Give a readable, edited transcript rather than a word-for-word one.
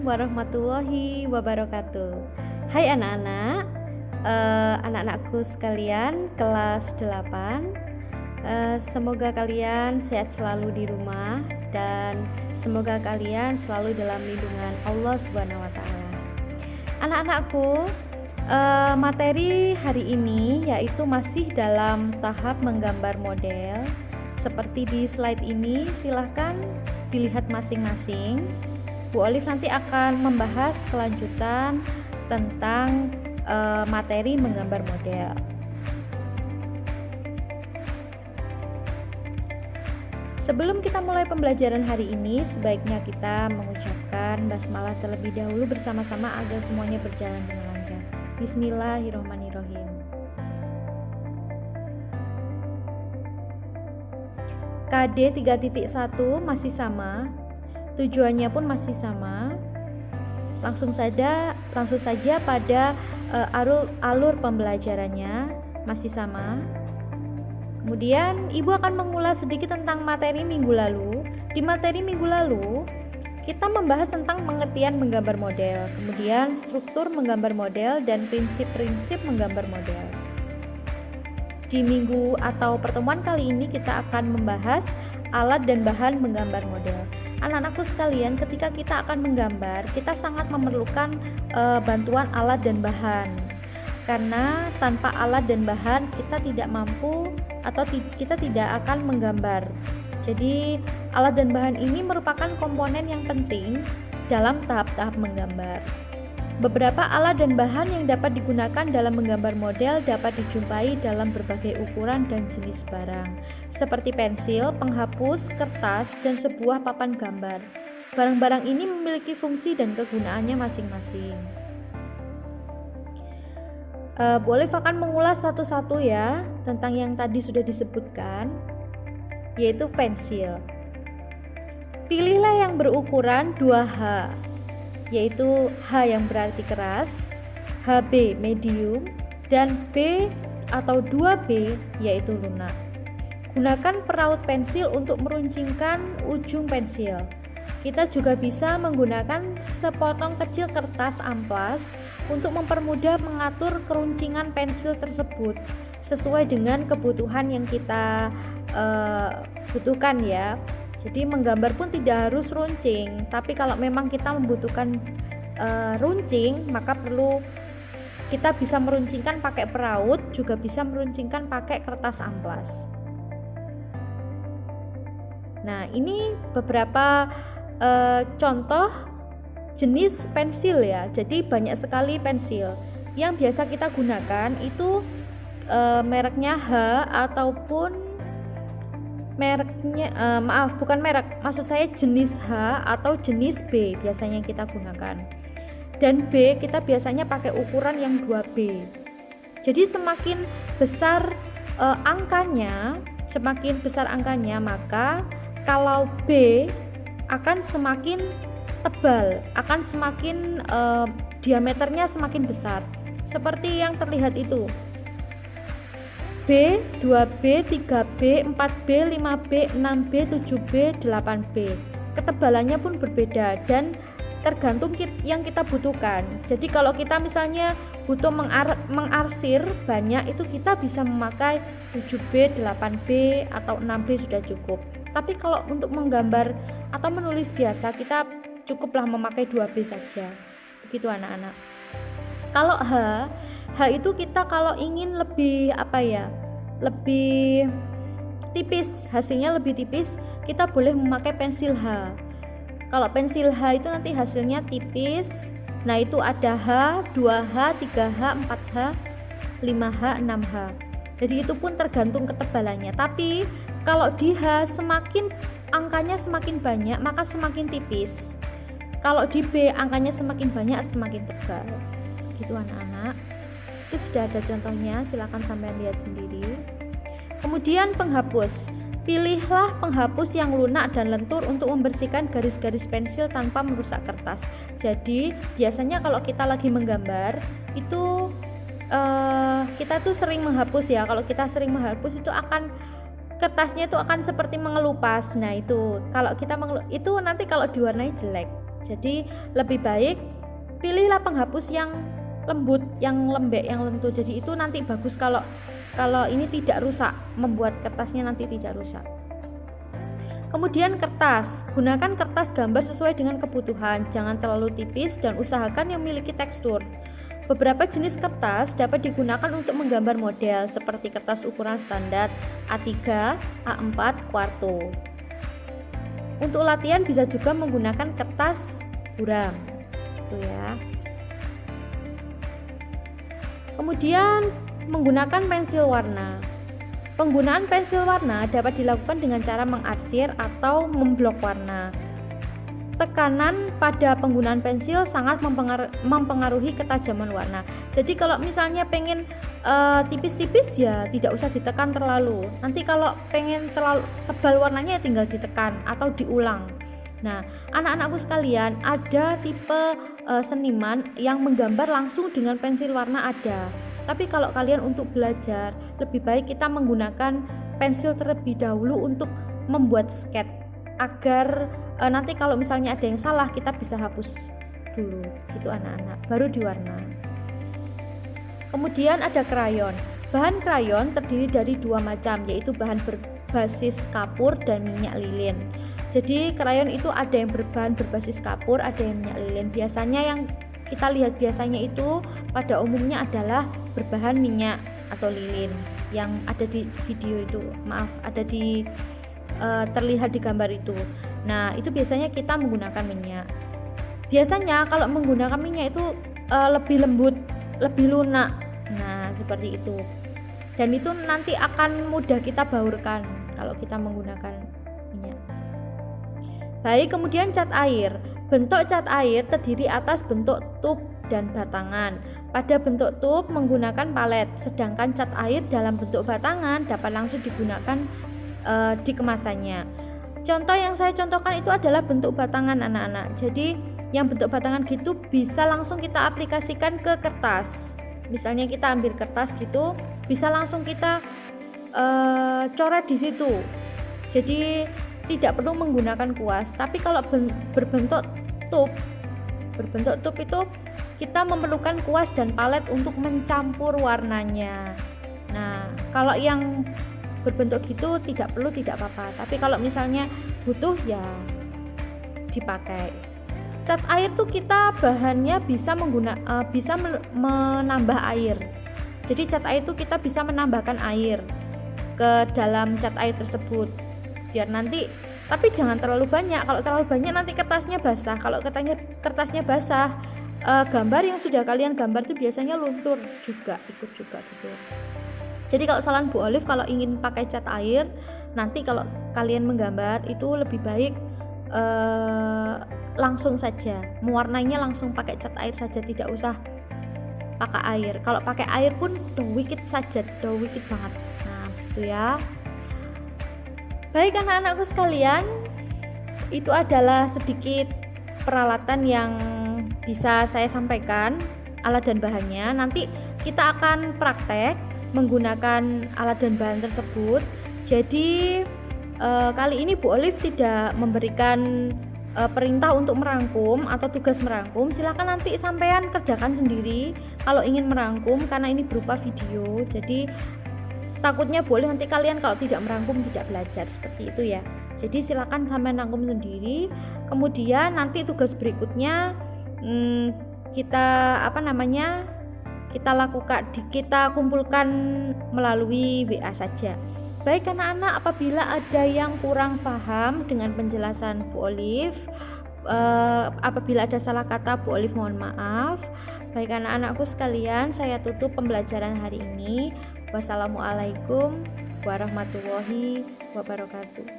warahmatullahi wabarakatuh. Hai anak-anak, anak-anakku sekalian kelas 8. Semoga kalian sehat selalu di rumah dan semoga kalian selalu dalam lindungan Allah Subhanahu wa taala. Anak-anakku, materi hari ini yaitu masih dalam tahap menggambar model. Seperti di slide ini, silahkan dilihat masing-masing. Bu Olive nanti akan membahas kelanjutan tentang materi menggambar model. Sebelum kita mulai pembelajaran hari ini, sebaiknya kita mengucapkan basmalah terlebih dahulu bersama-sama agar semuanya berjalan dengan lancar. Bismillahirrahmanirrahim. KD 3.1 masih sama, tujuannya pun masih sama. Langsung saja pada alur pembelajarannya masih sama. Kemudian Ibu akan mengulas sedikit tentang materi minggu lalu. Di materi minggu lalu kita membahas tentang pengertian menggambar model, kemudian struktur menggambar model dan prinsip-prinsip menggambar model. Di minggu atau pertemuan kali ini kita akan membahas alat dan bahan menggambar model. Anak-anakku sekalian, ketika kita akan menggambar, kita sangat memerlukan bantuan alat dan bahan. Karena tanpa alat dan bahan kita tidak mampu atau kita tidak akan menggambar. Jadi alat dan bahan ini merupakan komponen yang penting dalam tahap-tahap menggambar. Beberapa alat dan bahan yang dapat digunakan dalam menggambar model dapat dijumpai dalam berbagai ukuran dan jenis barang, seperti pensil, penghapus, kertas, dan sebuah papan gambar. Barang-barang ini memiliki fungsi dan kegunaannya masing-masing. Bu Olive akan mengulas satu-satu ya tentang yang tadi sudah disebutkan, yaitu pensil. Pilihlah yang berukuran 2H, yaitu H yang berarti keras, HB medium, dan B atau 2B yaitu lunak. Gunakan peraut pensil untuk meruncingkan ujung pensil. Kita juga bisa menggunakan sepotong kecil kertas amplas untuk mempermudah mengatur keruncingan pensil tersebut sesuai dengan kebutuhan yang kita butuhkan ya. Jadi menggambar pun tidak harus runcing, tapi kalau memang kita membutuhkan runcing, maka perlu kita bisa meruncingkan pakai peraut, juga bisa meruncingkan pakai kertas amplas. Nah, ini beberapa contoh jenis pensil ya. Jadi banyak sekali pensil yang biasa kita gunakan itu mereknya H ataupun mereknya bukan merek, maksud saya jenis H atau jenis B biasanya kita gunakan. Dan B kita biasanya pakai ukuran yang 2B. Jadi semakin besar angkanya, maka kalau B akan semakin tebal, akan semakin diameternya semakin besar. Seperti yang terlihat itu. B, 2B, 3B, 4B, 5B, 6B, 7B, 8B. Ketebalannya pun berbeda dan tergantung yang kita butuhkan. Jadi kalau kita misalnya butuh mengarsir banyak, itu kita bisa memakai 7B, 8B atau 6B sudah cukup. Tapi kalau untuk menggambar atau menulis biasa, kita cukuplah memakai 2B saja. Begitu anak-anak. Kalau H itu kita kalau ingin lebih lebih tipis, hasilnya lebih tipis, kita boleh memakai pensil H. Kalau pensil H itu nanti hasilnya tipis. Nah, itu ada H, 2H, 3H, 4H, 5H, 6H. Jadi itu pun tergantung ketebalannya. Tapi kalau di H semakin angkanya semakin banyak, maka semakin tipis. Kalau di B angkanya semakin banyak, semakin tebal. Gitu anak-anak. Itu sudah ada contohnya, silakan sampean lihat sendiri. Kemudian penghapus. Pilihlah penghapus yang lunak dan lentur untuk membersihkan garis-garis pensil tanpa merusak kertas. Jadi biasanya kalau kita lagi menggambar itu kita tuh sering menghapus ya. Kalau kita sering menghapus itu akan kertasnya itu akan seperti mengelupas. Nah, itu kalau kita itu nanti kalau diwarnai jelek. Jadi lebih baik pilihlah penghapus yang lembut, yang lembek, yang lentur. Jadi itu nanti bagus kalau ini tidak rusak, membuat kertasnya nanti tidak rusak. Kemudian kertas, gunakan kertas gambar sesuai dengan kebutuhan, jangan terlalu tipis dan usahakan yang memiliki tekstur. Beberapa jenis kertas dapat digunakan untuk menggambar model seperti kertas ukuran standar A3, A4, Quarto. Untuk latihan bisa juga menggunakan kertas buram, gitu ya. Kemudian menggunakan pensil warna. Penggunaan pensil warna dapat dilakukan dengan cara mengarsir atau memblok warna. Tekanan pada penggunaan pensil sangat mempengaruhi ketajaman warna. Jadi kalau misalnya pengen tipis-tipis ya tidak usah ditekan terlalu. Nanti kalau pengen terlalu tebal warnanya ya tinggal ditekan atau diulang. Nah, anak-anakku sekalian, ada tipe seniman yang menggambar langsung dengan pensil warna ada. Tapi kalau kalian untuk belajar, lebih baik kita menggunakan pensil terlebih dahulu untuk membuat sketch agar nanti kalau misalnya ada yang salah kita bisa hapus dulu gitu anak-anak, baru diwarna. Kemudian ada krayon. Bahan krayon terdiri dari dua macam, yaitu bahan berbasis kapur dan minyak lilin. Jadi krayon itu ada yang berbahan berbasis kapur, ada yang minyak lilin. Biasanya yang kita lihat biasanya itu pada umumnya adalah berbahan minyak atau lilin yang ada di video itu, ada di terlihat di gambar itu. Nah, itu biasanya kita menggunakan minyak. Biasanya kalau menggunakan minyak itu lebih lembut, lebih lunak. Nah, seperti itu. Dan itu nanti akan mudah kita baurkan kalau kita menggunakan minyak. Baik, kemudian cat air. Bentuk cat air terdiri atas bentuk tub dan batangan. Pada bentuk tub menggunakan palet, sedangkan cat air dalam bentuk batangan dapat langsung digunakan di kemasannya. Contoh yang saya contohkan itu adalah bentuk batangan anak-anak. Jadi yang bentuk batangan gitu bisa langsung kita aplikasikan ke kertas. Misalnya kita ambil kertas gitu, bisa langsung kita coret di situ. Jadi tidak perlu menggunakan kuas. Tapi kalau berbentuk tub itu kita memerlukan kuas dan palet untuk mencampur warnanya. Nah, kalau yang berbentuk gitu tidak perlu, tidak apa-apa. Tapi kalau misalnya butuh ya dipakai. Cat air tuh kita bahannya bisa menambah air. Jadi cat air tuh kita bisa menambahkan air ke dalam cat air tersebut. Biar nanti, tapi jangan terlalu banyak. Kalau terlalu banyak nanti kertasnya basah. Kalau kertasnya basah, gambar yang sudah kalian gambar tuh biasanya luntur juga, ikut juga gitu. Jadi kalau saran Bu Olive kalau ingin pakai cat air, nanti kalau kalian menggambar itu lebih baik langsung saja, mewarnainya langsung pakai cat air saja, tidak usah pakai air. Kalau pakai air pun dowikit saja, dowikit banget. Nah, itu ya. Baik anak-anakku sekalian, itu adalah sedikit peralatan yang bisa saya sampaikan, alat dan bahannya. Nanti kita akan praktek menggunakan alat dan bahan tersebut. Jadi kali ini Bu Olive tidak memberikan perintah untuk merangkum atau tugas merangkum. Silakan nanti sampean kerjakan sendiri kalau ingin merangkum, karena ini berupa video. Jadi takutnya boleh nanti kalian kalau tidak merangkum tidak belajar, seperti itu ya. Jadi silakan sampean rangkum sendiri. Kemudian nanti tugas berikutnya kita kumpulkan melalui WA saja. Baik anak-anak, apabila ada yang kurang paham dengan penjelasan Bu Olive, apabila ada salah kata, Bu Olive mohon maaf. Baik anak-anakku sekalian, saya tutup pembelajaran hari ini. Wassalamualaikum warahmatullahi wabarakatuh.